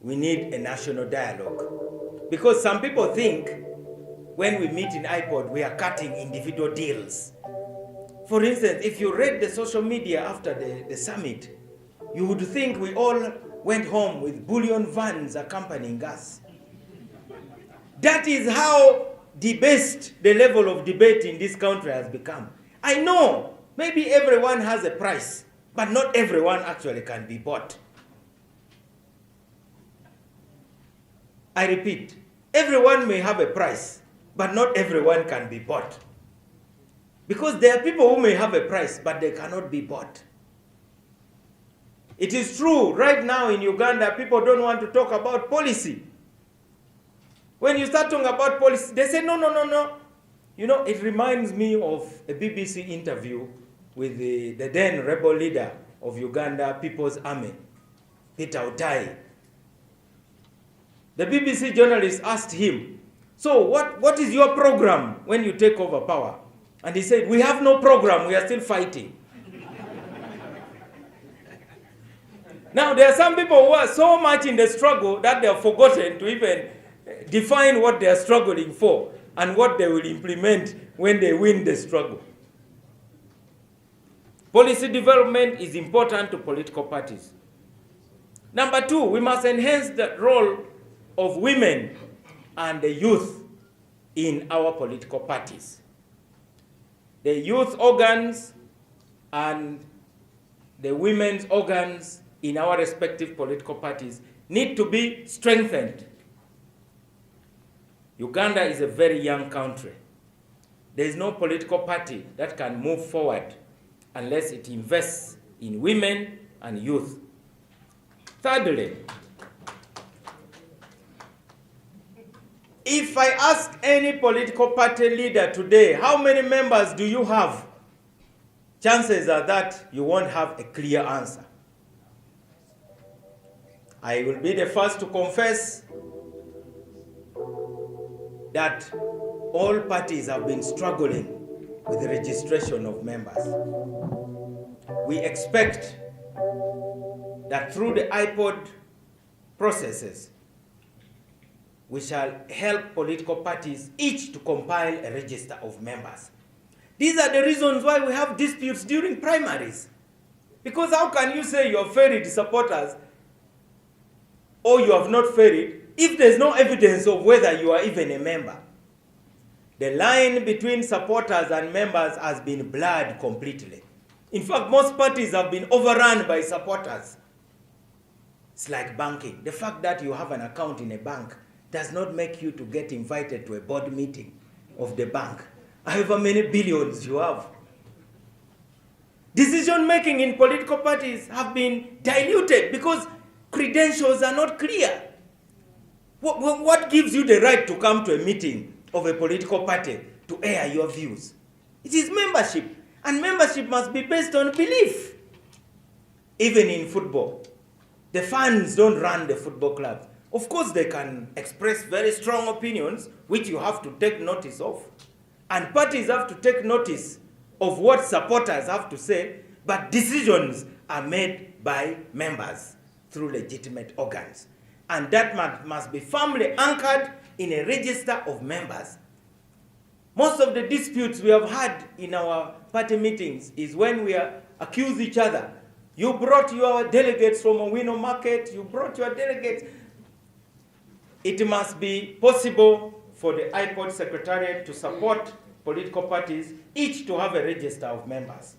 we need a national dialogue. Because some people think when we meet in IPOD, we are cutting individual deals. For instance, if you read the social media after the summit, you would think we all went home with bullion vans accompanying us. That is how debased the level of debate in this country has become. I know maybe everyone has a price, but not everyone actually can be bought. I repeat, everyone may have a price, but not everyone can be bought. Because there are people who may have a price, but they cannot be bought. It is true, right now in Uganda, people don't want to talk about policy. When you start talking about policy, they say, no, no, no, no. You know, it reminds me of a BBC interview with the then rebel leader of Uganda People's Army, Peter Otai. The BBC journalist asked him, so what is your program when you take over power? And he said, we have no program, we are still fighting. Now, there are some people who are so much in the struggle that they have forgotten to even define what they are struggling for and what they will implement when they win the struggle. Policy development is important to political parties. Number two, we must enhance the role of women and the youth in our political parties. The youth organs and the women's organs in our respective political parties need to be strengthened. Uganda is a very young country. There is no political party that can move forward unless it invests in women and youth. Thirdly, if I ask any political party leader today, how many members do you have? Chances are that you won't have a clear answer. I will be the first to confess that all parties have been struggling with the registration of members. We expect that through the IPOD processes, we shall help political parties each to compile a register of members. These are the reasons why we have disputes during primaries. Because how can you say you have ferried supporters or you have not ferried if there's no evidence of whether you are even a member? The line between supporters and members has been blurred completely. In fact, most parties have been overrun by supporters. It's like banking. The fact that you have an account in a bank does not make you to get invited to a board meeting of the bank, however many billions you have. Decision-making in political parties have been diluted because credentials are not clear. What gives you the right to come to a meeting of a political party to air your views? It is membership, and membership must be based on belief. Even in football, the fans don't run the football clubs. Of course, they can express very strong opinions, which you have to take notice of. And parties have to take notice of what supporters have to say, but decisions are made by members through legitimate organs. And that must be firmly anchored in a register of members. Most of the disputes we have had in our party meetings is when we accuse each other. You brought your delegates from Owino Market, you brought your delegates. It must be possible for the IPOD Secretariat to support political parties, each to have a register of members.